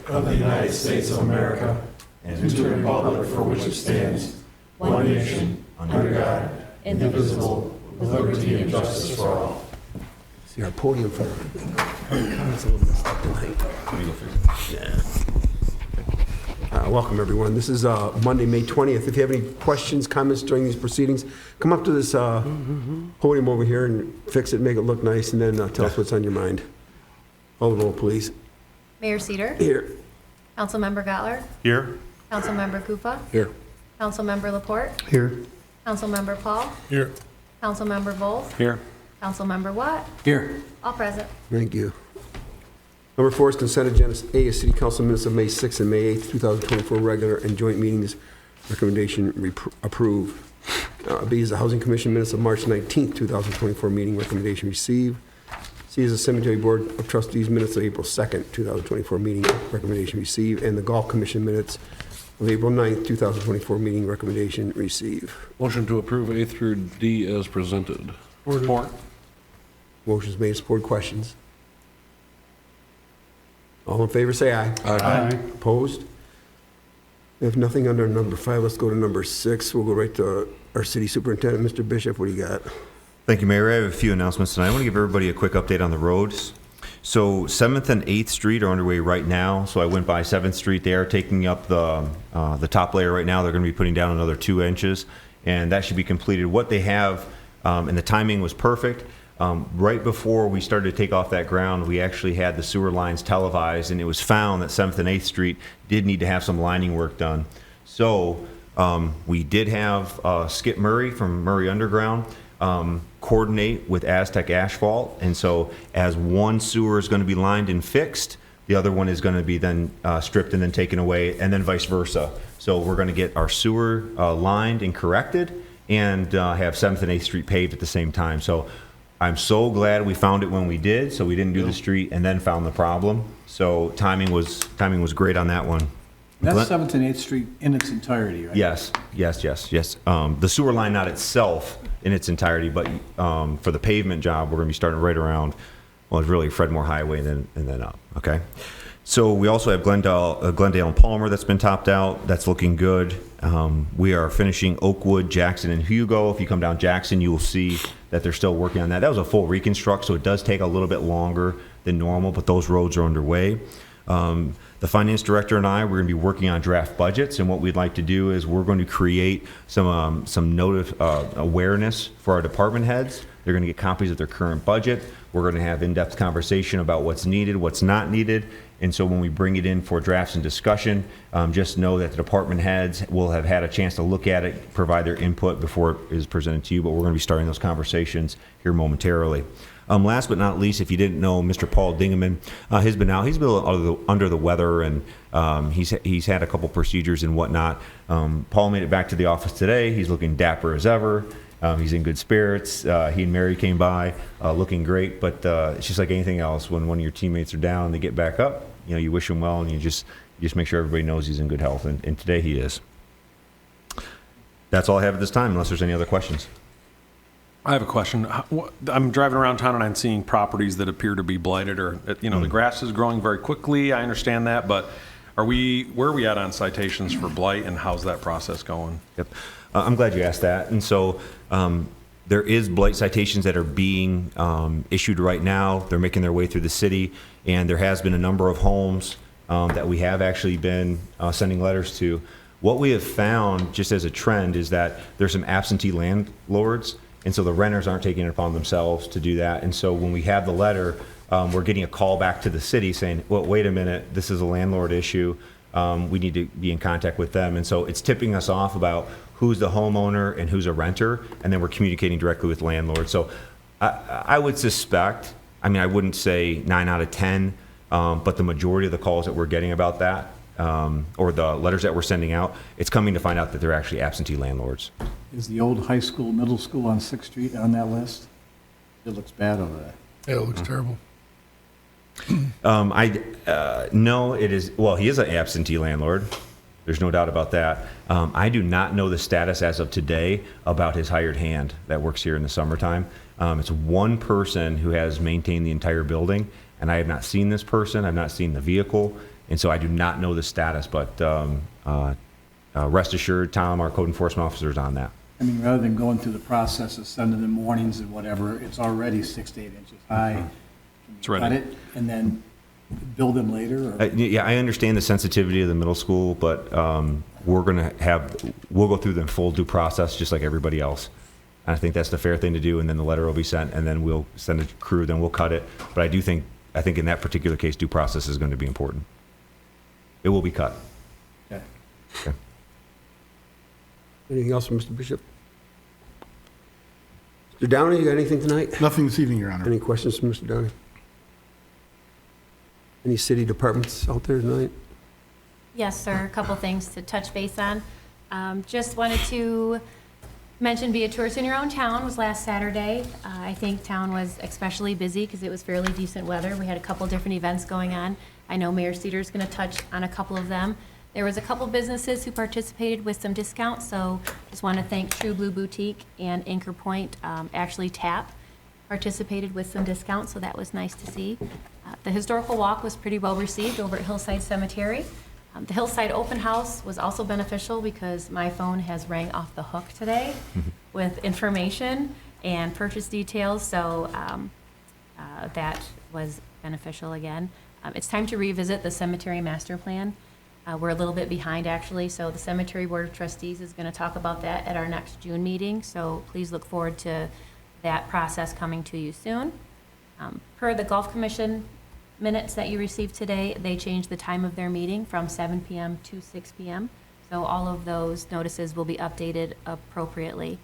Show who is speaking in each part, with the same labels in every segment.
Speaker 1: of the United States of America and to the republic for which it stands, one nation, under God, indivisible, with liberty and justice for all.
Speaker 2: See our podium for comments a little messed up tonight. Yeah. Welcome everyone. This is Monday, May 20th. If you have any questions, comments during these proceedings, come up to this podium over here and fix it, make it look nice, and then tell us what's on your mind. Call the roll, please.
Speaker 3: Mayor Cedar.
Speaker 2: Here.
Speaker 3: Councilmember Gottler.
Speaker 4: Here.
Speaker 3: Councilmember Kupa.
Speaker 2: Here.
Speaker 3: Councilmember Laporte.
Speaker 2: Here.
Speaker 3: Councilmember Paul.
Speaker 4: Here.
Speaker 3: Councilmember Volz.
Speaker 4: Here.
Speaker 3: Councilmember Watt.
Speaker 4: Here.
Speaker 3: All present.
Speaker 2: Thank you. Number 4 is consent agenda A is City Council minutes of May 6th and May 8th, 2024 regular and joint meetings. Recommendation approved. B is the Housing Commission minutes of March 19th, 2024 meeting. Recommendation received. C is the Cemetery Board of Trustees minutes of April 2nd, 2024 meeting. Recommendation received. And the Golf Commission minutes of April 9th, 2024 meeting. Recommendation received.
Speaker 5: Motion to approve A through D as presented. Support.
Speaker 2: Motion's made. Support. Questions? All in favor, say aye.
Speaker 4: Aye.
Speaker 2: Opposed? If nothing under number 5, let's go to number 6. We'll go right to our city superintendent. Mr. Bishop, what do you got?
Speaker 6: Thank you, Mayor. I have a few announcements tonight. I want to give everybody a quick update on the roads. So 7th and 8th Street are underway right now. So I went by 7th Street. They are taking up the top layer right now. They're going to be putting down another 2 inches, and that should be completed. What they have, and the timing was perfect. Right before we started to take off that ground, we actually had the sewer lines televised, and it was found that 7th and 8th Street did need to have some lining work done. So we did have Skip Murray from Murray Underground coordinate with Aztec Asphalt, and so as one sewer is going to be lined and fixed, the other one is going to be then stripped and then taken away, and then vice versa. So we're going to get our sewer lined and corrected, and have 7th and 8th Street paved at the same time. So I'm so glad we found it when we did, so we didn't do the street and then found the problem. So timing was great on that one.
Speaker 7: That's 7th and 8th Street in its entirety, right?
Speaker 6: Yes. The sewer line not itself in its entirety, but for the pavement job, we're going to be starting right around, well, it's really Fredmore Highway and then up, okay? So we also have Glendale and Palmer that's been topped out. That's looking good. We are finishing Oakwood, Jackson, and Hugo. If you come down Jackson, you will see that they're still working on that. That was a full reconstruct, so it does take a little bit longer than normal, but those roads are underway. The finance director and I, we're going to be working on draft budgets, and what we'd like to do is we're going to create some awareness for our department heads. They're going to get copies of their current budget. We're going to have in-depth conversation about what's needed, what's not needed. And so when we bring it in for drafts and discussion, just know that the department heads will have had a chance to look at it, provide their input before it is presented to you, but we're going to be starting those conversations here momentarily. Last but not least, if you didn't know, Mr. Paul Dingeman has been out. He's been a little under the weather, and he's had a couple procedures and whatnot. Paul made it back to the office today. He's looking dapper as ever. He's in good spirits. He and Mary came by looking great, but it's just like anything else. When one of your teammates are down and they get back up, you wish him well, and you just make sure everybody knows he's in good health, and today he is. That's all I have at this time, unless there's any other questions.
Speaker 4: I have a question. I'm driving around town and I'm seeing properties that appear to be blighted, or the grass is growing very quickly. I understand that, but where are we at on citations for blight, and how's that process going?
Speaker 6: Yep. I'm glad you asked that. And so there is blight citations that are being issued right now. They're making their way through the city, and there has been a number of homes that we have actually been sending letters to. What we have found, just as a trend, is that there's some absentee landlords, and so the renters aren't taking it upon themselves to do that. And so when we have the letter, we're getting a call back to the city saying, well, wait a minute, this is a landlord issue. We need to be in contact with them. And so it's tipping us off about who's the homeowner and who's a renter, and then we're communicating directly with landlords. So I would suspect, I wouldn't say 9 out of 10, but the majority of the calls that we're getting about that, or the letters that we're sending out, it's coming to find out that they're actually absentee landlords.
Speaker 7: Is the old high school, middle school on 6th Street on that list? It looks bad over there.
Speaker 5: Yeah, it looks terrible.
Speaker 6: No, it is. Well, he is an absentee landlord. There's no doubt about that. I do not know the status as of today about his hired hand that works here in the summertime. It's one person who has maintained the entire building, and I have not seen this person. I've not seen the vehicle, And so I do not know the status, but rest assured, Tom, our code enforcement officer, is on that.
Speaker 7: I mean, rather than going through the process of sending them warnings and whatever, it's already 6 to 8 inches high.
Speaker 4: It's ready.
Speaker 7: Cut it and then build them later, or?
Speaker 6: Yeah, I understand the sensitivity of the middle school, but we'll go through the full due process just like everybody else. And I think that's the fair thing to do, and then the letter will be sent, and then we'll send a crew, then we'll cut it. But I think in that particular case, due process is going to be important. It will be cut.
Speaker 7: Okay.
Speaker 6: Okay.
Speaker 2: Anything else from Mr. Bishop? Mr. Downey, you got anything tonight?
Speaker 1: Nothing this evening, Your Honor.
Speaker 2: Any questions from Mr. Downey? Any city departments out there tonight?
Speaker 3: Yes, sir. A couple things to touch base on. Just wanted to mention Be a Tourist in Your Own Town was last Saturday. I think town was especially busy because it was fairly decent weather. We had a couple different events going on. I know Mayor Cedar's going to touch on a couple of them. There was a couple businesses who participated with some discounts, so just want to thank True Blue Boutique and Anchor Point. Actually, Tap participated with some discounts, so that was nice to see. The historical walk was pretty well received over at Hillside Cemetery. The Hillside Open House was also beneficial because my phone has rang off the hook today with information and purchase details, so that was beneficial again. It's time to revisit the cemetery master plan. We're a little bit behind, actually, so the Cemetery Board of Trustees is going to talk about that at our next June meeting, so please look forward to that process coming to you soon. Per the Golf Commission minutes that you received today, they changed the time of their meeting from 7 p.m. to 6 p.m., so all of those notices will be updated appropriately.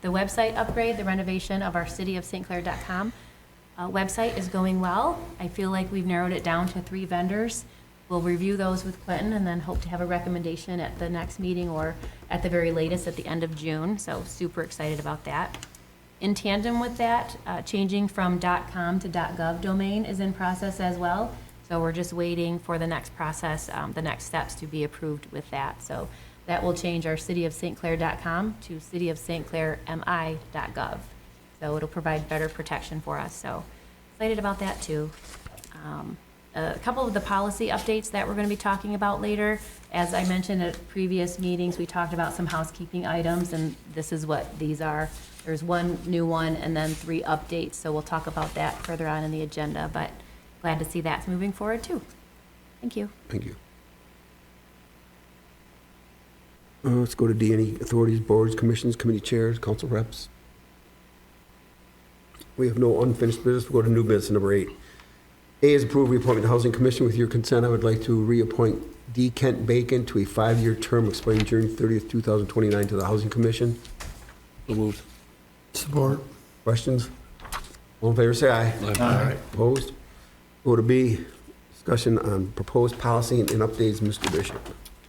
Speaker 3: The website upgrade, the renovation of our cityofstclair.com website is going well. I feel like we've narrowed it down to 3 vendors. We'll review those with Clinton and then hope to have a recommendation at the next meeting or at the very latest at the end of June. So super excited about that. In tandem with that, changing from .com to .gov domain is in process as well. So we're just waiting for the next process, the next steps to be approved with that. So that will change our cityofstclair.com to cityofstclairmi.gov. So it'll provide better protection for us. So excited about that too. A couple of the policy updates that we're going to be talking about later. As I mentioned at previous meetings, we talked about some housekeeping items, and this is what these are. There's 1 new one and then 3 updates, so we'll talk about that further on in the agenda, but glad to see that's moving forward too. Thank you.
Speaker 2: Thank you. Let's go to D. Any authorities, boards, commissions, committee chairs, council reps? We have no unfinished business. We'll go to new business, number 8. A is approved reappointment to Housing Commission. With your consent, I would like to reappoint D. Kent Bacon to a 5-year term expiring June 30th, 2029 to the Housing Commission.
Speaker 5: So moved.
Speaker 1: Support.
Speaker 2: Questions? All in favor, say aye.
Speaker 1: Aye.
Speaker 2: Opposed? Go to B, discussion on proposed policy and updates, Mr. Bishop.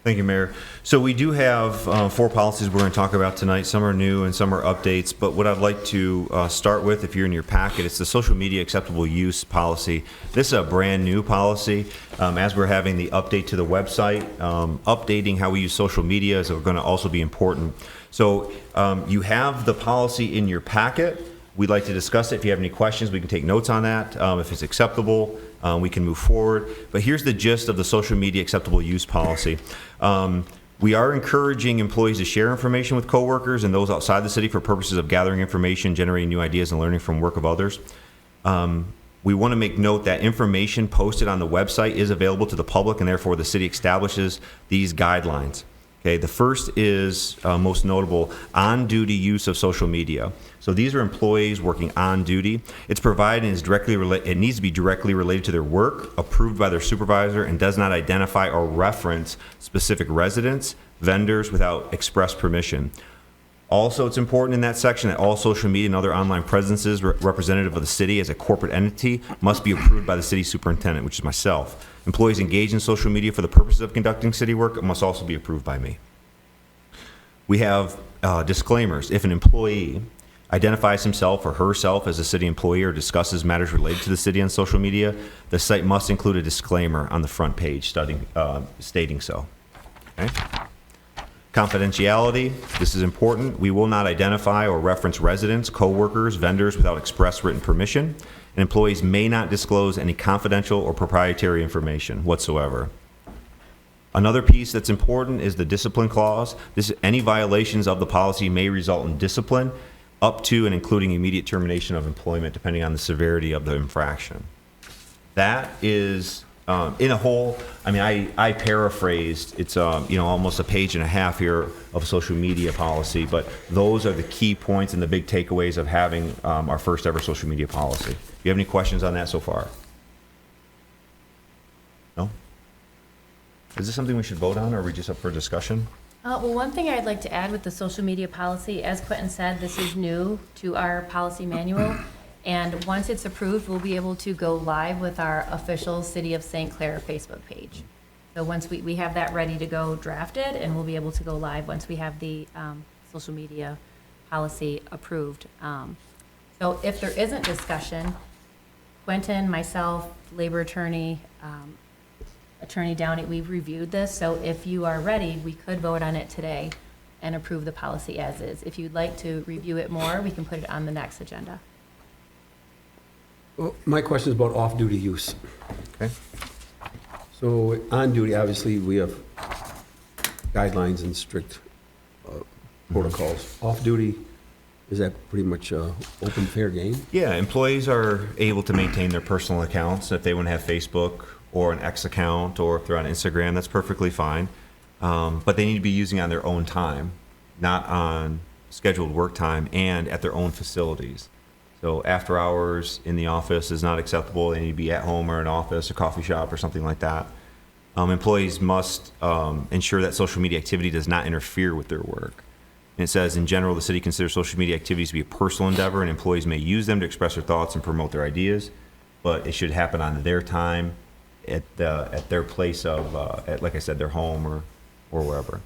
Speaker 6: Thank you, Mayor. So we do have 4 policies we're going to talk about tonight. Some are new and some are updates. But what I'd like to start with, if you're in your packet, it's the social media acceptable use policy. This is a brand new policy. As we're having the update to the website, updating how we use social media is going to also be important. So you have the policy in your packet. We'd like to discuss it. If you have any questions, we can take notes on that. If it's acceptable, we can move forward. But here's the gist of the social media acceptable use policy. We are encouraging employees to share information with coworkers and those outside the city for purposes of gathering information, generating new ideas, and learning from work of others. We want to make note that information posted on the website is available to the public, and therefore the city establishes these guidelines. Okay, the first is most notable, on-duty use of social media. So these are employees working on duty. It's provided and is it needs to be directly related to their work, approved by their supervisor, and does not identify or reference specific residents, vendors without express permission. Also, it's important in that section that all social media and other online presences representative of the city as a corporate entity must be approved by the city superintendent, which is myself. Employees engaged in social media for the purposes of conducting city work must also be approved by me. We have disclaimers. If an employee identifies himself or herself as a city employee or discusses matters related to the city on social media, the site must include a disclaimer on the front page stating so. Okay? Confidentiality, this is important. We will not identify or reference residents, coworkers, vendors without express written permission. and employees may not disclose any confidential or proprietary information whatsoever. Another piece that's important is the discipline clause. Any violations of the policy may result in discipline up to and including immediate termination of employment, depending on the severity of the infraction. That is, in a whole, I mean, I paraphrased, it's, almost a page and a half here of social media policy, but those are the key points and the big takeaways of having our first ever social media policy. Do you have any questions on that so far? No? Is this something we should vote on, or are we just up for discussion?
Speaker 3: Well, one thing I'd like to add with the social media policy, as Quentin said, this is new to our policy manual. And once it's approved, we'll be able to go live with our official City of St. Clair Facebook page. So once we have that ready to go drafted, and we'll be able to go live once we have the social media policy approved. So if there isn't discussion, Quentin, myself, labor attorney, Attorney Downey, we've reviewed this, so if you are ready, we could vote on it today and approve the policy as is. If you'd like to review it more, we can put it on the next agenda.
Speaker 2: Well, my question is about off-duty use.
Speaker 6: Okay.
Speaker 2: So on duty, obviously, we have guidelines and strict protocols. Off-duty, is that pretty much open, fair game?
Speaker 6: Yeah, employees are able to maintain their personal accounts. If they want to have Facebook or an X account, or if they're on Instagram, that's perfectly fine. But they need to be using on their own time, not on scheduled work time, and at their own facilities. So after hours in the office is not acceptable. They need to be at home or an office, a coffee shop, or something like that. Employees must ensure that social media activity does not interfere with their work. And it says, in general, the city considers social media activities to be a personal endeavor, and employees may use them to express their thoughts and promote their ideas, but it should happen on their time, at their place of, like I said, their home or wherever.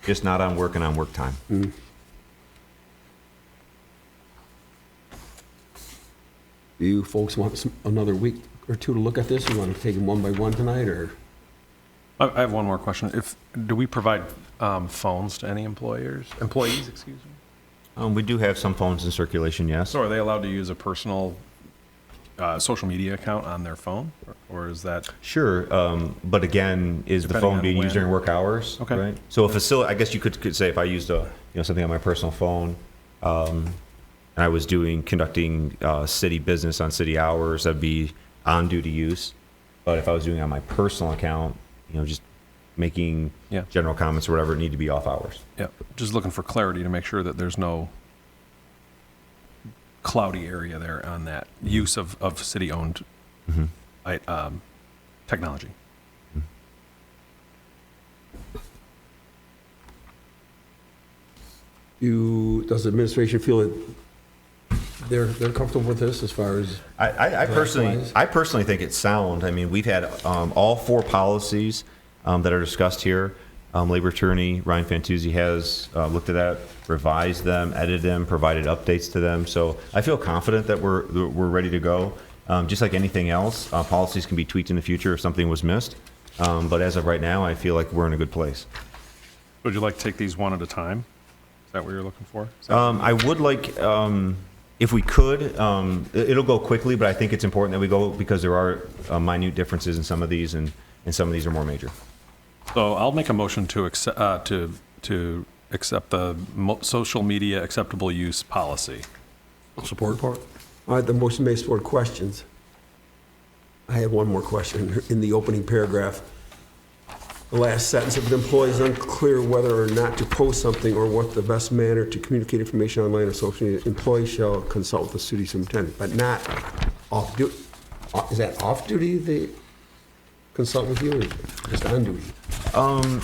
Speaker 6: Just not on work and on work time.
Speaker 2: Mm. Do you folks want another week or two to look at this? You want to take them one by one tonight, or?
Speaker 4: I have one more question. Do we provide phones to any employees, excuse me?
Speaker 6: We do have some phones in circulation, yes.
Speaker 4: So are they allowed to use a personal social media account on their phone, or is that?
Speaker 6: Sure, but again, is the
Speaker 4: Depending
Speaker 6: phone
Speaker 4: on
Speaker 6: being used
Speaker 4: when.
Speaker 6: during work hours?
Speaker 4: Okay.
Speaker 6: Right? So a facility, I guess you could say if I used something on my personal phone, and I was conducting city business on city hours, that'd be on-duty use. But if I was doing it on my personal account, just making general comments or whatever, it need to be off hours.
Speaker 4: Yeah, just looking for clarity to make sure that there's no cloudy area there on that use of city-owned technology.
Speaker 2: Does the administration feel that they're comfortable with this as far as?
Speaker 6: I personally think it's sound. I mean, we've had all four policies that are discussed here. Labor attorney Ryan Fantuzzi has looked at that, revised them, edited them, provided updates to them. So I feel confident that we're ready to go. Just like anything else, policies can be tweaked in the future if something was missed. But as of right now, I feel like we're in a good place.
Speaker 4: Would you like to take these one at a time? Is that what you're looking for?
Speaker 6: I would like, if we could, it'll go quickly, but I think it's important that we go because there are minute differences in some of these, and some of these are more major.
Speaker 4: So I'll make a motion to accept the social media acceptable use policy.
Speaker 2: Support. All right, the motion made, support. Questions? I have one more question. In the opening paragraph, the last sentence, if the employee is unclear whether or not to post something or what the best manner to communicate information online or social media, employee shall consult with the city superintendent, but not off duty. Is that off duty, they consult with you, or just on duty?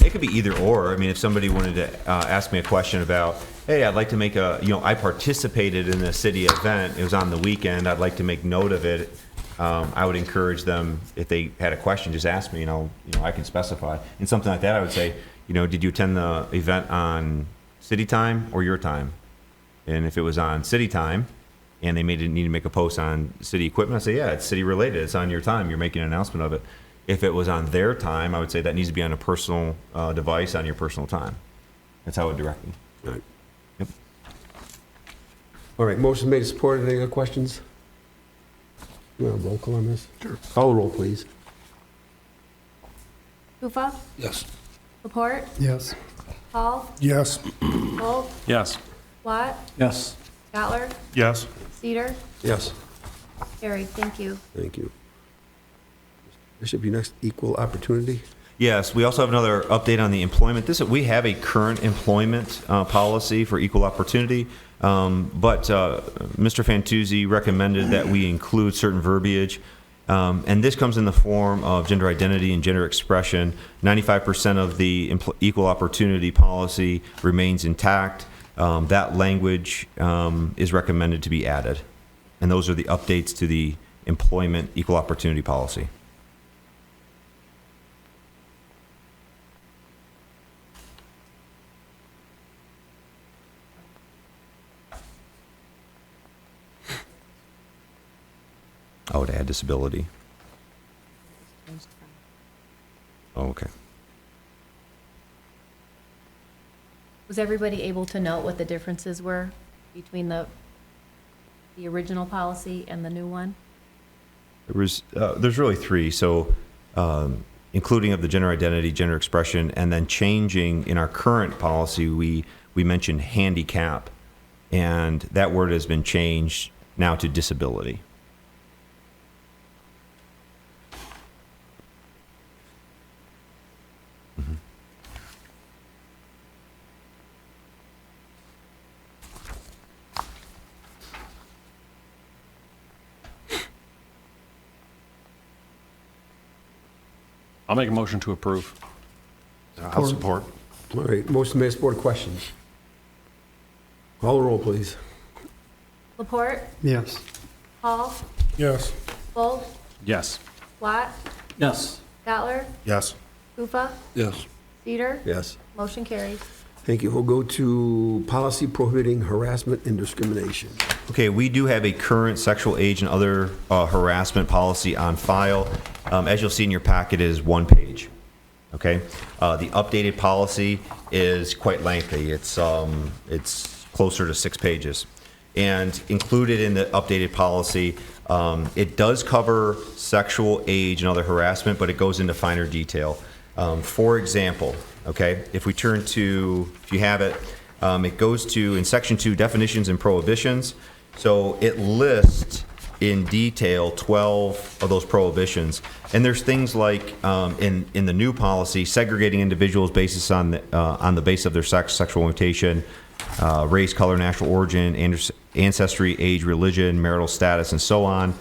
Speaker 6: It could be either or. I mean, if somebody wanted to ask me a question about, hey, I'd like to make I participated in a city event, it was on the weekend, I'd like to make note of it. I would encourage them, if they had a question, just ask me, I can specify. And something like that, I would say, did you attend the event on city time or your time? And if it was on city time and they need to make a post on city equipment, I'd say, yeah, it's city related. It's on your time. You're making an announcement of it. If it was on their time, I would say that needs to be on a personal device on your personal time. That's how I would direct them.
Speaker 2: All right.
Speaker 6: Yep.
Speaker 2: All right, motion made, supported. Any other questions? You want a roll call on this? Sure. Call the roll, please.
Speaker 3: Pufa,
Speaker 5: Yes.
Speaker 3: Laporte,
Speaker 1: Yes.
Speaker 3: Hall,
Speaker 1: Yes.
Speaker 3: Volk,
Speaker 4: Yes.
Speaker 3: Watt,
Speaker 7: Yes.
Speaker 3: Gottler,
Speaker 1: Yes.
Speaker 3: Cedar,
Speaker 2: Yes.
Speaker 3: carried. Thank you.
Speaker 2: Thank you. Bishop, your next equal opportunity?
Speaker 6: Yes, we also have another update on the employment. We have a current employment policy for equal opportunity, but Mr. Fantuzzi recommended that we include certain verbiage, and this comes in the form of gender identity and gender expression. 95% of the equal opportunity policy remains intact. That language is recommended to be added, and those are the updates to the employment equal opportunity policy. Oh, to add disability. Oh, okay.
Speaker 3: Was everybody able to note what the differences were between the original policy and the new one?
Speaker 6: There's really three. So, including of the gender identity, gender expression, and then changing in our current policy, we mentioned handicap, and that word has been changed now to disability.
Speaker 4: I'll make a motion to approve.
Speaker 1: I'll support.
Speaker 2: All right, motion made, support, questions? Call the roll, please.
Speaker 3: Laporte,
Speaker 1: Yes.
Speaker 3: Hall,
Speaker 1: Yes.
Speaker 3: Volk,
Speaker 4: Yes.
Speaker 3: Watt,
Speaker 7: Yes.
Speaker 3: Gottler,
Speaker 1: Yes.
Speaker 3: Pufa,
Speaker 5: Yes.
Speaker 3: Cedar,
Speaker 2: Yes.
Speaker 3: motion carries.
Speaker 2: Thank you. We'll go to policy prohibiting harassment and discrimination.
Speaker 6: Okay, we do have a current sexual age and other harassment policy on file. As you'll see in your packet, it is one page. Okay, the updated policy is quite lengthy. It's closer to 6 pages, and included in the updated policy, it does cover sexual age and other harassment, but it goes into finer detail. For example, okay, if we turn to, if you have it, it goes to, in section 2, definitions and prohibitions. So it lists in detail 12 of those prohibitions. And there's things like, in the new policy, segregating individuals based on the basis of their sex, sexual orientation, race, color, national origin, ancestry, age, religion, marital status, and so on.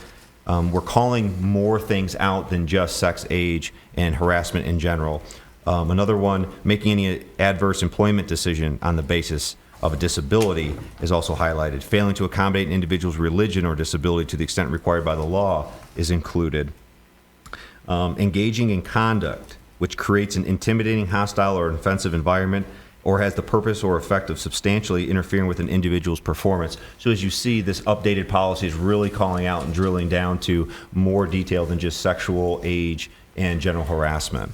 Speaker 6: We're calling more things out than just sex, age, and harassment in general. Another one, making any adverse employment decision on the basis of a disability is also highlighted. Failing to accommodate an individual's religion or disability to the extent required by the law is included. Engaging in conduct which creates an intimidating, hostile, or offensive environment, or has the purpose or effect of substantially interfering with an individual's performance. So as you see, this updated policy is really calling out and drilling down to more detail than just sexual, age, and general harassment.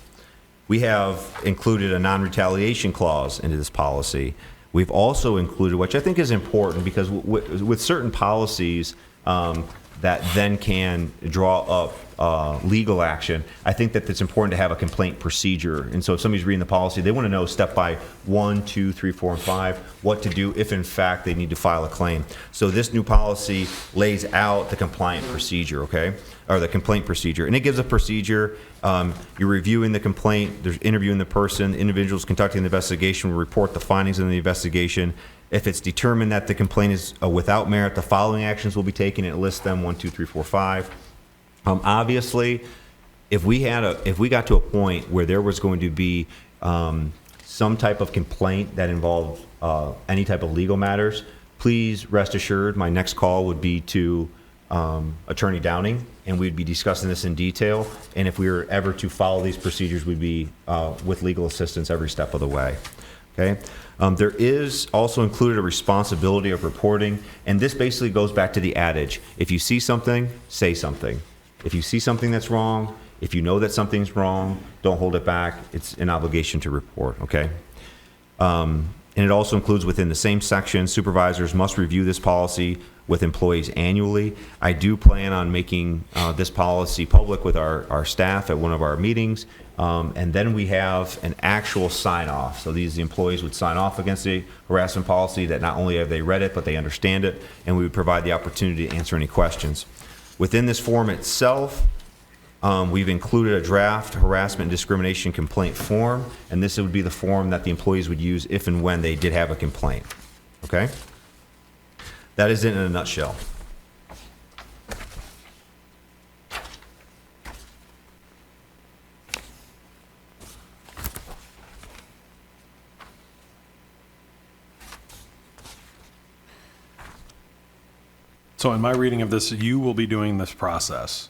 Speaker 6: We have included a non-retaliation clause into this policy. We've also included, which I think is important, because with certain policies that then can draw up legal action, I think that it's important to have a complaint procedure. And so if somebody's reading the policy, they want to know step by 1, 2, 3, 4, and 5 what to do if in fact they need to file a claim. So this new policy lays out the compliant procedure, okay? Or the complaint procedure. And it gives a procedure. You're reviewing the complaint, there's interviewing the person, the individuals conducting the investigation will report the findings of the investigation. If it's determined that the complaint is without merit, the following actions will be taken, and it lists them 1, 2, 3, 4, 5. Obviously, if we got to a point where there was going to be some type of complaint that involved any type of legal matters, please rest assured my next call would be to Attorney Downing, and we'd be discussing this in detail. And if we were ever to follow these procedures, we'd be with legal assistance every step of the way. Okay. There is also included a responsibility of reporting, and this basically goes back to the adage: if you see something, say something. If you see something that's wrong, if you know that something's wrong, don't hold it back. It's an obligation to report, okay? And it also includes within the same section, supervisors must review this policy with employees annually. I do plan on making this policy public with our staff at one of our meetings. And then we have an actual sign off. So the employees would sign off against the harassment policy that not only have they read it, but they understand it. And we would provide the opportunity to answer any questions. Within this form itself, we've included a draft harassment and discrimination complaint form, and this would be the form that the employees would use if and when they did have a complaint. Okay? That is it in a nutshell.
Speaker 4: So in my reading of this, you will be doing this process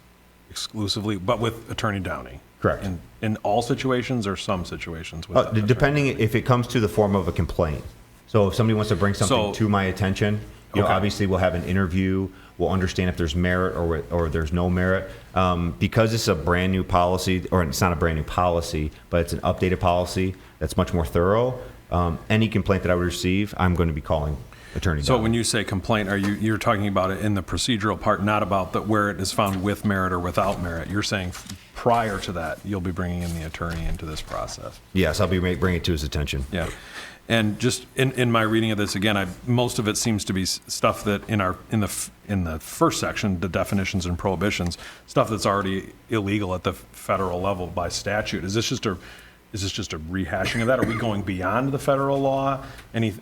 Speaker 4: exclusively, but with Attorney Downey?
Speaker 6: Correct.
Speaker 4: In all situations or some situations? With Attorney
Speaker 6: Depending
Speaker 4: Downey?
Speaker 6: if it comes to the form of a complaint. So if somebody wants to bring something to my attention, you know,
Speaker 4: Okay.
Speaker 6: obviously we'll have an interview. We'll understand if there's merit or there's no merit. Because it's a brand new policy, or it's not a brand new policy, but it's an updated policy that's much more thorough. Any complaint that I would receive, I'm going to be calling Attorney
Speaker 4: So
Speaker 6: Downey.
Speaker 4: when you say complaint, you're talking about it in the procedural part, not about where it is found with merit or without merit. You're saying prior to that, you'll be bringing in the attorney into this process.
Speaker 6: Yes, I'll be bringing it to his attention.
Speaker 4: Yeah. And just in my reading of this, again, most of it seems to be stuff that in the first section, the definitions and prohibitions, stuff that's already illegal at the federal level by statute. Is this just a rehashing of that? Are we going beyond the federal law?
Speaker 6: We'll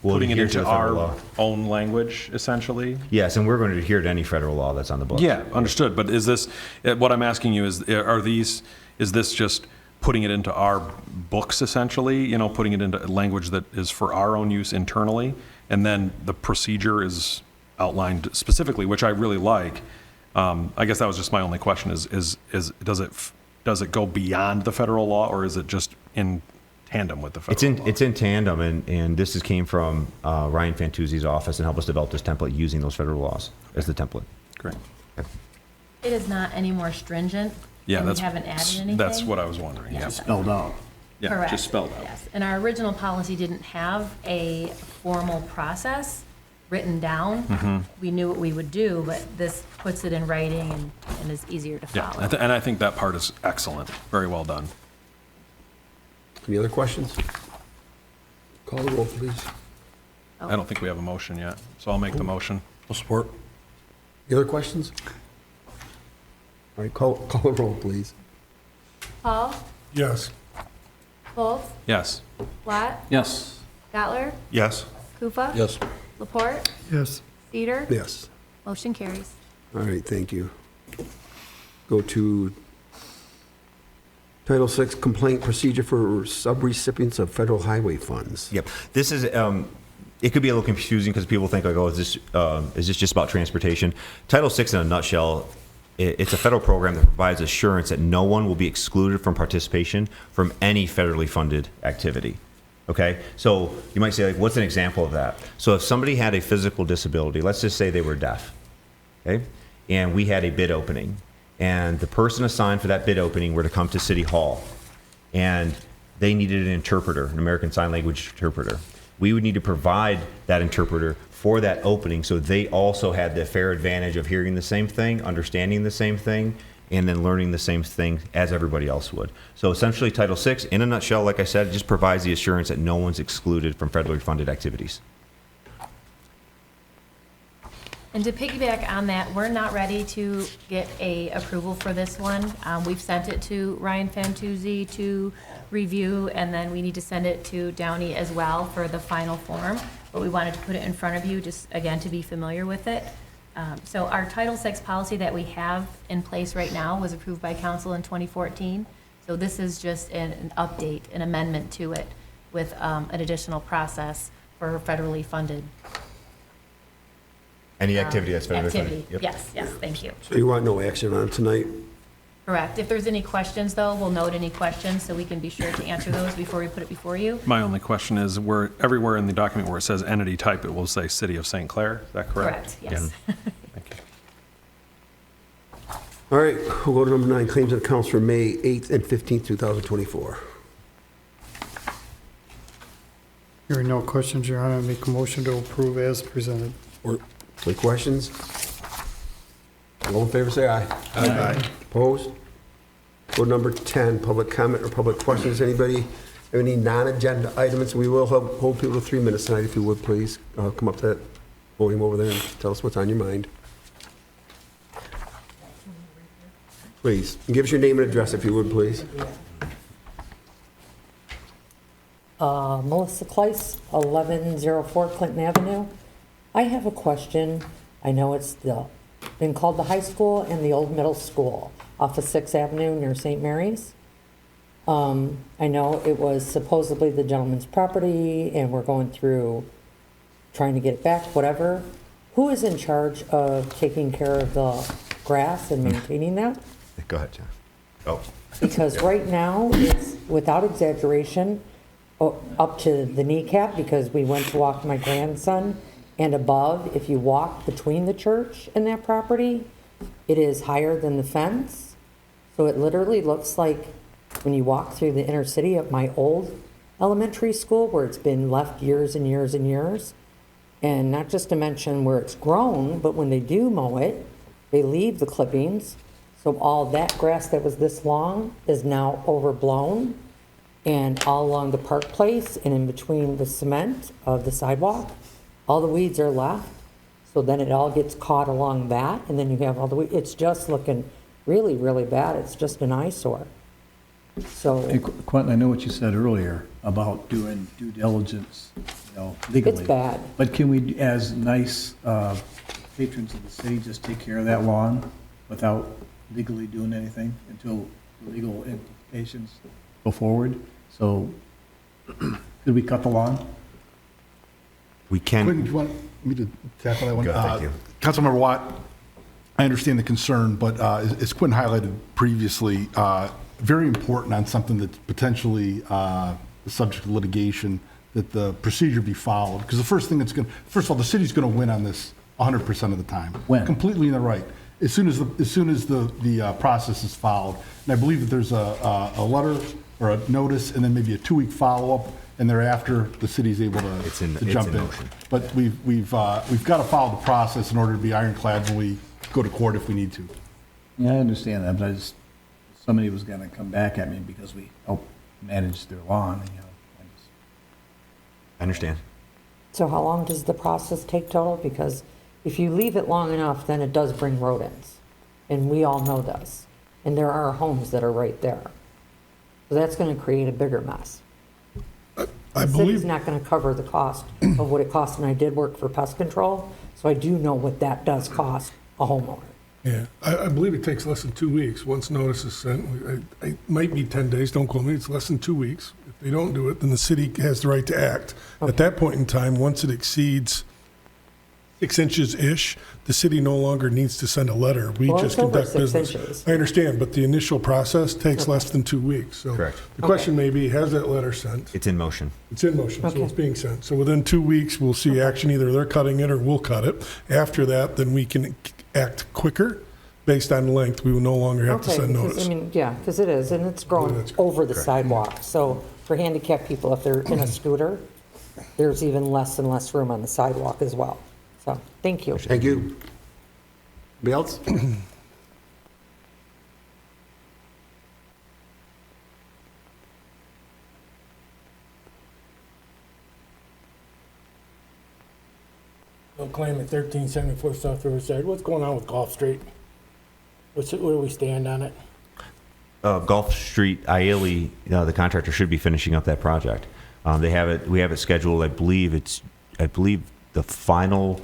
Speaker 4: Putting it
Speaker 6: adhere to
Speaker 4: into
Speaker 6: the federal
Speaker 4: our
Speaker 6: law.
Speaker 4: own language, essentially?
Speaker 6: Yes, and we're going to adhere to any federal law that's on the books.
Speaker 4: Yeah, understood. But is this, what I'm asking you is this just putting it into our books essentially, you know, putting it into language that is for our own use internally, and then the procedure is outlined specifically, which I really like. I guess that was just my only question is does it go beyond the federal law, or is it just in tandem with the federal law?
Speaker 6: It's in tandem, and this came from Ryan Fantuzzi's office and helped us develop this template using those federal laws as the template.
Speaker 4: Great.
Speaker 3: It is not any more stringent.
Speaker 4: Yeah,
Speaker 3: and
Speaker 4: that's.
Speaker 3: we haven't added anything.
Speaker 4: That's what I was wondering, yeah.
Speaker 3: Yes.
Speaker 7: Spelled out.
Speaker 4: Yeah,
Speaker 3: Correct.
Speaker 4: just spelled out.
Speaker 3: Yes, and our original policy didn't have a formal process written down.
Speaker 4: Mm-hmm.
Speaker 3: We knew what we would do, but this puts it in writing and is easier to
Speaker 4: Yeah,
Speaker 3: follow.
Speaker 4: and I think that part is excellent. Very well done.
Speaker 2: Any other questions? Call the roll, please.
Speaker 4: I don't think we have a motion yet, so I'll make the motion.
Speaker 5: I'll support.
Speaker 2: Any other questions? All right, call the roll, please.
Speaker 3: Paul?
Speaker 1: Yes.
Speaker 3: Volz?
Speaker 4: Yes.
Speaker 3: Blatt?
Speaker 7: Yes.
Speaker 3: Gottler?
Speaker 1: Yes.
Speaker 3: Kufa?
Speaker 5: Yes.
Speaker 3: Laporte?
Speaker 1: Yes.
Speaker 3: Cedar?
Speaker 2: Yes.
Speaker 3: Motion carries.
Speaker 2: All right, thank you. Go to Title VI Complaint Procedure for Subrecipients of Federal Highway Funds.
Speaker 6: Yep. This is, it could be a little confusing because people think like, oh, is this just about transportation? Title VI in a nutshell, it's a federal program that provides assurance that no one will be excluded from participation from any federally funded activity. Okay? So you might say, like, what's an example of that? So if somebody had a physical disability, let's just say they were deaf, okay? And we had a bid opening, and the person assigned for that bid opening were to come to City Hall, and they needed an interpreter, an American Sign Language interpreter. We would need to provide that interpreter for that opening so they also had the fair advantage of hearing the same thing, understanding the same thing, and then learning the same thing as everybody else would. So essentially, Title VI, in a nutshell, like I said, just provides the assurance that no one's excluded from federally funded activities.
Speaker 3: And to piggyback on that, we're not ready to get a approval for this one. We've sent it to Ryan Fantuzzi to review, and then we need to send it to Downey as well for the final form. But we wanted to put it in front of you, just again, to be familiar with it. So our Title VI policy that we have in place right now was approved by council in 2014. So this is just an update, an amendment to it with an additional process for federally funded
Speaker 6: Any activity that's federally
Speaker 3: activity.
Speaker 6: funded. Yep.
Speaker 3: Yes, thank you.
Speaker 2: So you want no action on it tonight?
Speaker 3: Correct. If there's any questions, though, we'll note any questions so we can be sure to answer those before we put it before you.
Speaker 4: My only question is, everywhere in the document where it says entity type, it will say City of St. Clair. Is that correct?
Speaker 3: Correct, yes.
Speaker 4: Thank you.
Speaker 2: All right, we'll go to number 9, claims and accounts for May 8th and 15th, 2024.
Speaker 8: Hearing no questions, Your Honor, I make a motion to approve as presented.
Speaker 2: Any questions? All in favor, say aye. Aye. Opposed? Vote number 10, public comment or public questions. Anybody have any non-agenda items? We will hold people to 3 minutes tonight, if you would, please. Come up to that podium over there and tell us what's on your mind. Please, give us your name and address, if you would, please.
Speaker 9: Melissa Kleiss, 1104 Clinton Avenue. I have a question. I know it's been called the high school and the old middle school off of 6th Avenue near St. Mary's. I know it was supposedly the gentleman's property and we're going through trying to get it back, whatever. Who is in charge of taking care of the grass and maintaining that?
Speaker 6: Go ahead, John. Oh.
Speaker 9: Because right now, it's, without exaggeration, up to the kneecap, because we went to walk my grandson, and above, if you walk between the church and that property, it is higher than the fence. So it literally looks like when you walk through the inner city of my old elementary school, where it's been left years and years and years. And not just to mention where it's grown, but when they do mow it, they leave the clippings. So all that grass that was this long is now overblown. And all along the park place and in between the cement of the sidewalk, all the weeds are left. So then it all gets caught along that, and then you have all the weeds. It's just looking really, really bad. It's just an eyesore. So
Speaker 7: Hey, Quentin, I know what you said earlier about doing due diligence, legally.
Speaker 9: it's bad.
Speaker 7: But can we, as nice patrons of the city, just take care of that lawn without legally doing anything until the legal implications go forward? So, could we cut the lawn?
Speaker 6: We can.
Speaker 1: Quinn, do you want me to tackle that one?
Speaker 6: Go, thank you.
Speaker 1: Councilmember Watt, I understand the concern, but as Quinn highlighted previously, very important on something that's potentially subject to litigation, that the procedure be followed. Because the first thing first of all, the city's going to win on this 100% of the time.
Speaker 7: When?
Speaker 1: Completely in the right. As soon as the process is followed. And I believe that there's a letter or a notice and then maybe a 2-week follow-up, and thereafter the city's able to jump in.
Speaker 6: motion.
Speaker 1: But we've got to follow the process in order to be ironclad when we go to court if we need to.
Speaker 7: Yeah, I understand that, but somebody was going to come back at me because we helped manage their lawn.
Speaker 6: I understand.
Speaker 9: So how long does the process take total? Because if you leave it long enough, then it does bring rodents. And we all know this. And there are homes that are right there. So that's going to create a bigger mess.
Speaker 10: I
Speaker 9: The city's
Speaker 10: believe,
Speaker 9: not going to cover the cost of what it costs, and I did work for pest control, so I do know what that does cost a homeowner.
Speaker 10: yeah, I believe it takes less than 2 weeks, once notice is sent. It might be 10 days, don't quote me, it's less than 2 weeks. If they don't do it, then the city has the right to act. At that point in time, once it exceeds 6 inches-ish, the city no longer needs to send a letter. We
Speaker 9: Well,
Speaker 10: just
Speaker 9: it's over
Speaker 10: conduct
Speaker 9: 6
Speaker 10: business.
Speaker 9: inches.
Speaker 10: I understand, but the initial process takes less than 2 weeks. So
Speaker 6: Correct.
Speaker 10: the question may be, has that letter sent?
Speaker 6: It's in motion.
Speaker 10: It's in motion, so
Speaker 9: Okay.
Speaker 10: it's being sent. So within 2 weeks, we'll see action. Either they're cutting it or we'll cut it. After that, then we can act quicker. Based on length, we will no longer have to
Speaker 9: Okay,
Speaker 10: send
Speaker 9: because,
Speaker 10: notice.
Speaker 9: I mean, yeah, because it is, and it's growing
Speaker 10: That's
Speaker 9: over the sidewalk. So for handicapped people, if they're in a scooter, there's even less and less room on the sidewalk as well. So, thank you.
Speaker 2: Thank you. Anybody else?
Speaker 11: Bill Clam at 1374 South Riverside. What's going on with Gulf Street? Where do we stand on it?
Speaker 6: Gulf Street, Aieli, the contractor should be finishing up that project. We have it scheduled. I believe the final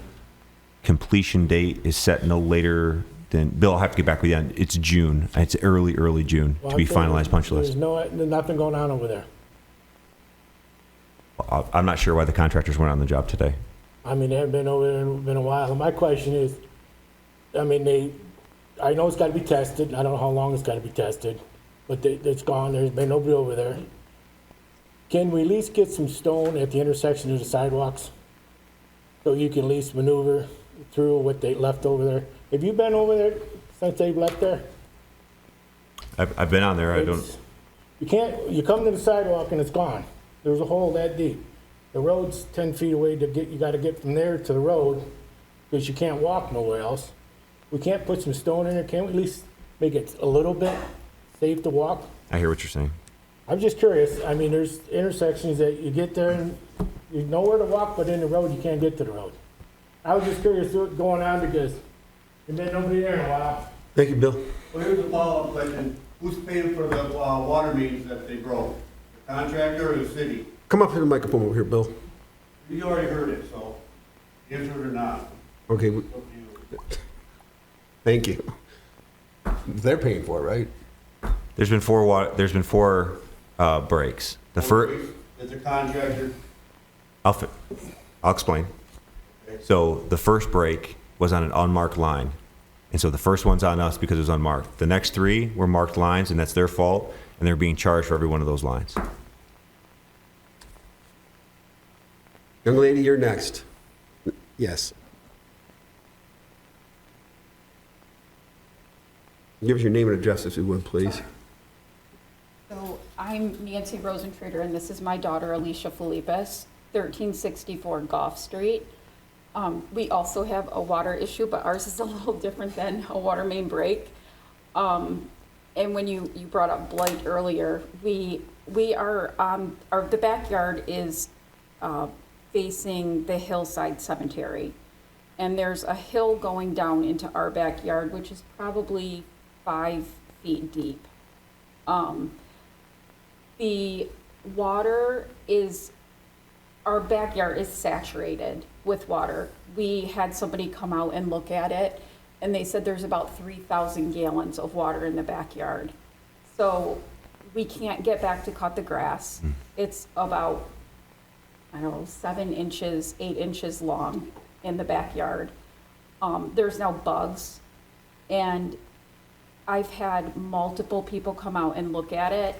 Speaker 6: completion date is set no later than, Bill, I'll have to get back with you. It's June. It's early June to be finalized punch list.
Speaker 11: There's nothing going on over there.
Speaker 6: I'm not sure why the contractors weren't on the job today.
Speaker 11: I mean, they haven't been over there in a while. My question is, I mean, I know it's got to be tested. I don't know how long it's got to be tested, but it's gone. There's been nobody over there. Can we at least get some stone at the intersection of the sidewalks so you can at least maneuver through what they left over there? Have you been over there since they've left there?
Speaker 6: I've been on there. I don't.
Speaker 11: You come to the sidewalk and it's gone. There's a hole that deep. the road's 10 feet away to get, you gotta get from there to the road, because you can't walk nowhere else. We can't put some stone in there, can we at least make it a little bit safe to walk?
Speaker 6: I hear what you're saying.
Speaker 11: I'm just curious, I mean, there's intersections that you get there and you know where to walk, but in the road, you can't get to the road. I was just curious what's going on because there's been nobody there in a while.
Speaker 2: Thank you, Bill.
Speaker 12: Well, here's a follow-up question. Who's paying for the water mains that they broke? The contractor or the city?
Speaker 2: Come up to the microphone over here, Bill.
Speaker 12: You already heard it, so answer it or not.
Speaker 2: Okay,
Speaker 12: It's up to you.
Speaker 2: thank you. They're paying for it, right?
Speaker 6: There's been four breaks. The first,
Speaker 12: It's a contractor.
Speaker 6: I'll explain. So the first break was on an unmarked line. And so the first one's on us because it was unmarked. The next three were marked lines, and that's their fault, and they're being charged for every one of those lines.
Speaker 2: Young lady, you're next. Yes. Give us your name and address if you would, please.
Speaker 13: So I'm Nancy Rosentrader, and this is my daughter Alicia Felipis, 1364 Goff Street. We also have a water issue, but ours is a little different than a water main break. And when you brought up blight earlier, we are, the backyard is facing the hillside cemetery. And there's a hill going down into our backyard, which is probably 5 feet deep. The water is, our backyard is saturated with water. We had somebody come out and look at it, and they said there's about 3,000 gallons of water in the backyard. So we can't get back to cut the grass. It's about, I don't know, 7 inches, 8 inches long in the backyard. There's now bugs, and I've had multiple people come out and look at it,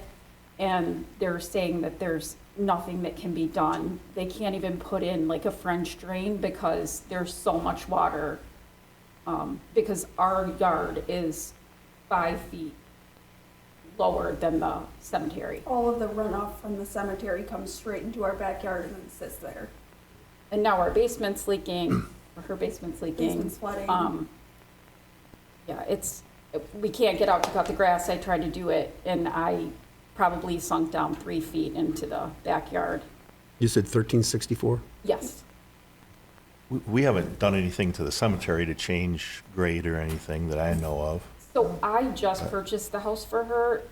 Speaker 13: and they're saying that there's nothing that can be done. They can't even put in like a French drain because there's so much water. Because our yard is 5 feet lower than the cemetery.
Speaker 14: All of the runoff from the cemetery comes straight into our backyard and then sits there.
Speaker 13: And now our basement's leaking, or her basement's leaking.
Speaker 14: Basement's flooding.
Speaker 13: Yeah, we can't get out to cut the grass. I tried to do it, and I probably sunk down 3 feet into the backyard.
Speaker 2: You said 1364?
Speaker 13: Yes.
Speaker 15: We haven't done anything to the cemetery to change grade or anything that I know of.
Speaker 13: So I just purchased the house for her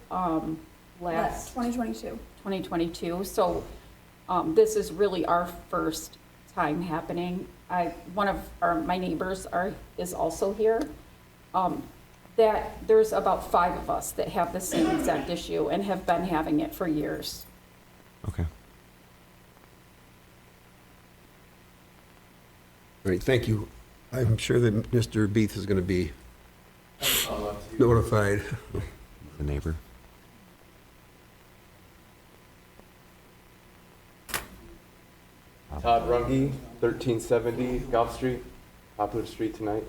Speaker 14: That's 2022.
Speaker 13: 2022. So this is really our first time happening. One of my neighbors is also here. That there's about 5 of us that have the same exact issue and have been having it for years.
Speaker 6: Okay.
Speaker 2: All right, thank you. I'm sure that Mr. Beath is going to be notified.
Speaker 6: The neighbor.
Speaker 16: Todd Runge, 1370 Gulf Street, popular street tonight.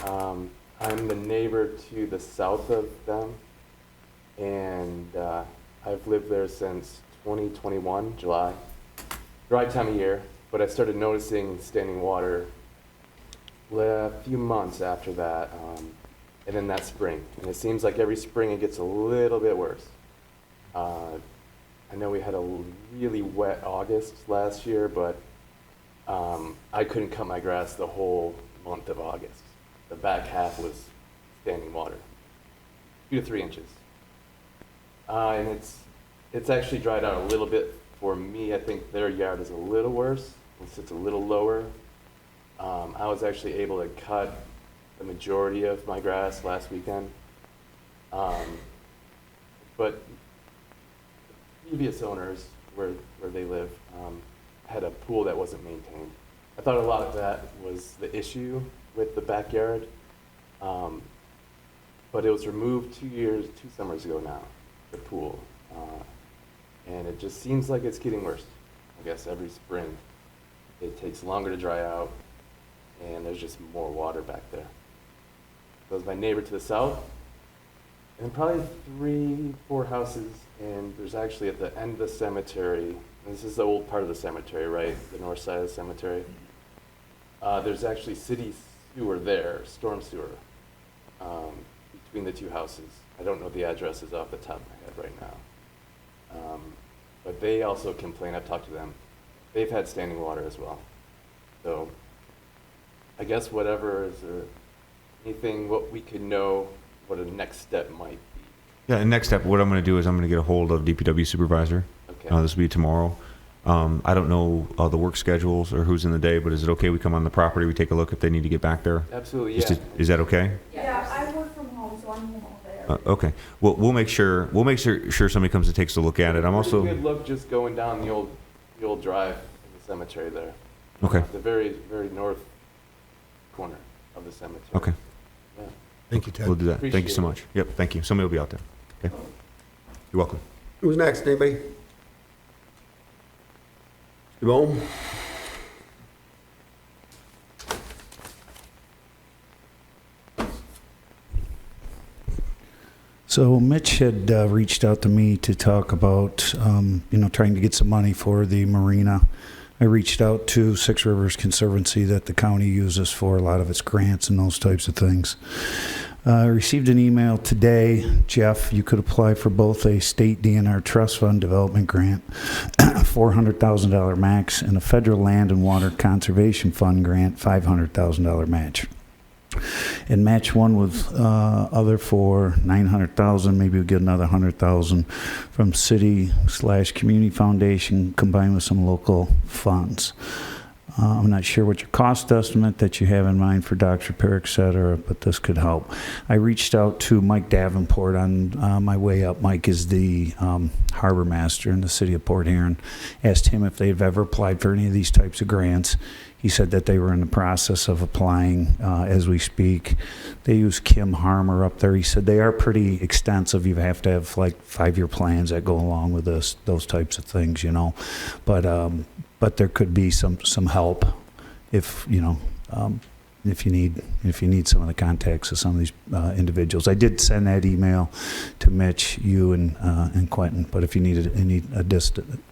Speaker 16: I'm the neighbor to the south of them, and I've lived there since 2021, July. Dry time of year, but I started noticing standing water a few months after that, and then that spring. And it seems like every spring it gets a little bit worse. I know we had a really wet August last year, but I couldn't cut my grass the whole month of August. The back half was standing water, 2 to 3 inches. And it's actually dried out a little bit for me. I think their yard is a little worse. It sits a little lower. I was actually able to cut the majority of my grass last weekend. But previous owners, where they live, had a pool that wasn't maintained. I thought a lot of that was the issue with the backyard, but it was removed 2 summers ago now, the pool, and it just seems like it's getting worse. I guess every spring it takes longer to dry out, and there's just more water back there. That was my neighbor to the south, And probably 3, 4 houses, and there's actually at the end of the cemetery, and this is the old part of the cemetery, right? The north side of the cemetery. There's actually city sewer there, storm sewer, between the 2 houses. I don't know the addresses off the top of my head right now. But they also complain, I've talked to them. They've had standing water as well. So I guess whatever, is there anything, what we could know, what a next step might be?
Speaker 6: Yeah, and next step, what I'm going to do is I'm going to get a hold of DPW supervisor.
Speaker 16: Okay.
Speaker 6: This will be tomorrow. I don't know the work schedules or who's in the day, but is it okay we come on the property, we take a look if they need to get back there?
Speaker 16: Absolutely,
Speaker 6: Just
Speaker 16: yeah.
Speaker 6: is that okay?
Speaker 14: Yeah, I work from home, so I'm home all day.
Speaker 6: Okay. Well, we'll make sure somebody comes and takes a look at it. I'm also
Speaker 16: Pretty good look just going down the old drive in the cemetery there.
Speaker 6: okay.
Speaker 16: The very, very north corner of the cemetery.
Speaker 6: Okay.
Speaker 16: Yeah.
Speaker 2: Thank you, Ted.
Speaker 6: We'll do that. Thank you
Speaker 16: Appreciate
Speaker 6: so
Speaker 16: it.
Speaker 6: much. Yep. Thank you. Somebody will be out there. Okay. You're welcome.
Speaker 2: Who's next? Anybody? Mr. Bohm?
Speaker 8: So Mitch had reached out to me to talk about, trying to get some money for the marina. I reached out to Six Rivers Conservancy that the county uses for a lot of its grants and those types of things. I received an email today. Jeff, you could apply for both a state DNR trust fund development grant, $400,000 max, and a federal land and water conservation fund grant, $500,000 match. And match one with other for $900,000. Maybe we'll get another $100,000 from city/community foundation combined with some local funds. I'm not sure what your cost estimate that you have in mind for dock repair, et cetera, but this could help. I reached out to Mike Davenport on my way up. Mike is the harbor master in the city of Port Huron. Asked him if they've ever applied for any of these types of grants. He said that they were in the process of applying as we speak. They use Kim Harmer up there. He said they are pretty extensive. You have to have like 5-year plans that go along with this, those types of things, But there could be some help if if you need some of the contacts of some of these individuals. I did send that email to Mitch, you, and Quentin. But if you need any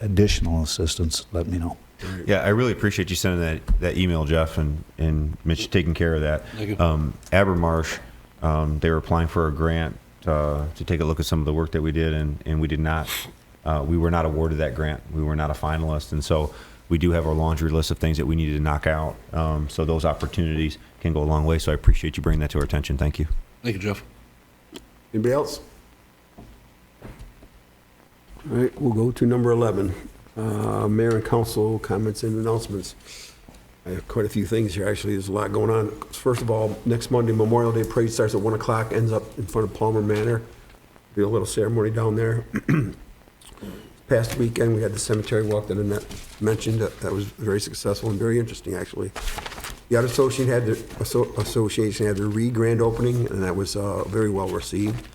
Speaker 8: additional assistance, let me know.
Speaker 6: Yeah, I really appreciate you sending that email, Jeff, and Mitch taking care of that.
Speaker 5: Thank you.
Speaker 6: Abermarsh, they were applying for a grant to take a look at some of the work that we did, and we did not. We were not awarded that grant. We were not a finalist, and so we do have our laundry list of things that we needed to knock out. So those opportunities can go a long way. So I appreciate you bringing that to our attention. Thank you.
Speaker 5: Thank you, Jeff.
Speaker 2: Anybody else? All right, we'll go to number 11. Mayor and council comments and announcements. I have quite a few things here, actually. There's a lot going on. First of all, next Monday, Memorial Day Parade starts at 1 o'clock, ends up in front of Palmer Manor. Be a little ceremony down there. Past weekend, we had the cemetery walk that Annette mentioned. That was very successful and very interesting, actually. The Art Association had their re-grand opening, and that was very well received.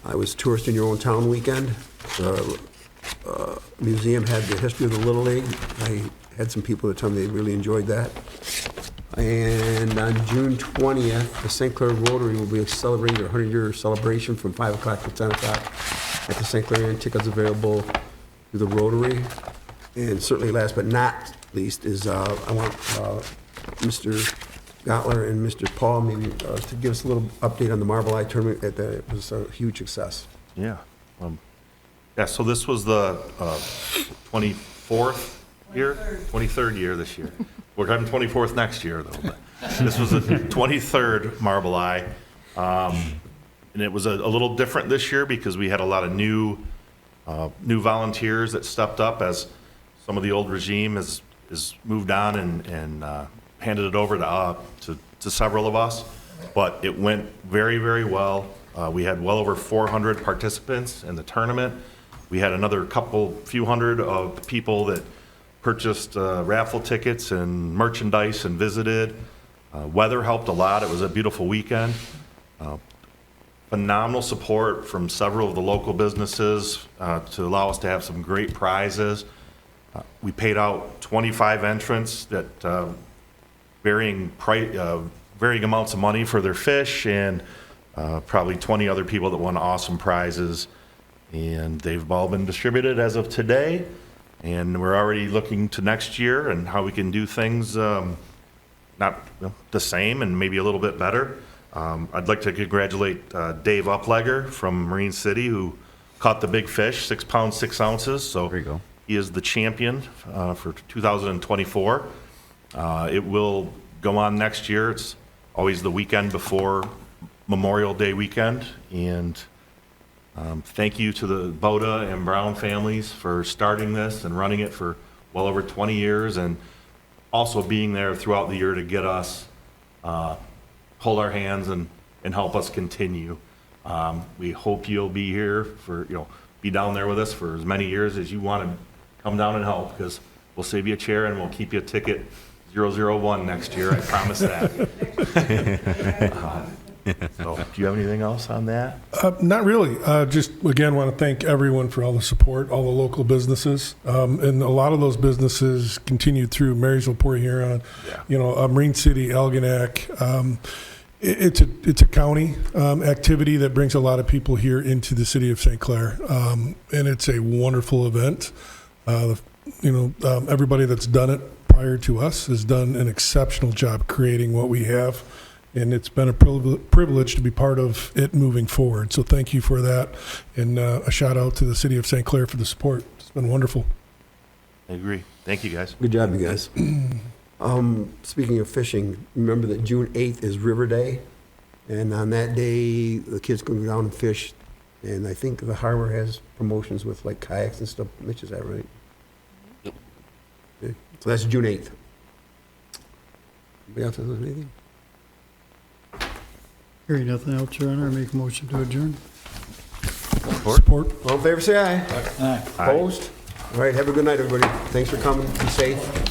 Speaker 2: I was Tourist in Your Own Town weekend. Museum had the history of the Little League. I had some people that told me they really enjoyed that. And on June 20th, the St. Clair Rotary will be celebrating their 100-year celebration from 5 o'clock to 10 o'clock at the St. Clair Inn. Tickets available through the Rotary. And certainly last but not least is I want Mr. Gottler and Mr. Paul maybe to give us a little update on the Marble Eye tournament. It was a huge success.
Speaker 15: Yeah. So this was the 24th year? 23rd year this year. We're having 24th next year, though. But this was the 23rd Marble Eye. And it was a little different this year because we had a lot of new volunteers that stepped up as some of the old regime has moved on and handed it over to several of us. But it went very, very well. We had well over 400 participants in the tournament. We had another few hundred of people that purchased raffle tickets and merchandise and visited. Weather helped a lot. It was a beautiful weekend. Phenomenal support from several of the local businesses to allow us to have some great prizes. We paid out 25 entrants that varying amounts of money for their fish, and probably 20 other people that won awesome prizes, and they've all been distributed as of today. And we're already looking to next year and how we can do things not the same and maybe a little bit better. I'd like to congratulate Dave Uplegger from Marine City, who caught the big fish, 6 pounds, 6 ounces. So
Speaker 6: There you go.
Speaker 15: he is the champion for 2024. It will go on next year. It's always the weekend before Memorial Day weekend. And thank you to the Boda and Brown families for starting this and running it for well over 20 years, and also being there throughout the year to get us, hold our hands and help us continue. We hope you'll be here for, be down there with us for as many years as you want to come down and help, because we'll save you a chair and we'll keep you a ticket 001 next year, I promise that. So, do you have anything else on that?
Speaker 10: Not really. Just, again, want to thank everyone for all the support, all the local businesses. And a lot of those businesses continued through Marysville, Port Huron, Marine City, Algonac. It's a county activity that brings a lot of people here into the city of St. Clair. And it's a wonderful event. Everybody that's done it prior to us has done an exceptional job creating what we have. And it's been a privilege to be part of it moving forward. So thank you for that. And a shout out to the city of St. Clair for the support. It's been wonderful.
Speaker 15: I agree. Thank you, guys.
Speaker 2: Good job, you guys. Speaking of fishing, remember that June 8th is River Day. And on that day, the kids can go down and fish. And I think the harbor has promotions with like kayaks and stuff. Mitch, is that right?
Speaker 5: Yep.
Speaker 2: Okay. So that's June 8th. Anybody else have anything?
Speaker 17: Hearing nothing else, Your Honor, I make a motion to adjourn.
Speaker 2: Support. All in favor, say aye.
Speaker 17: Aye.
Speaker 2: Opposed? All right, have a good night, everybody. Thanks for coming. Be safe.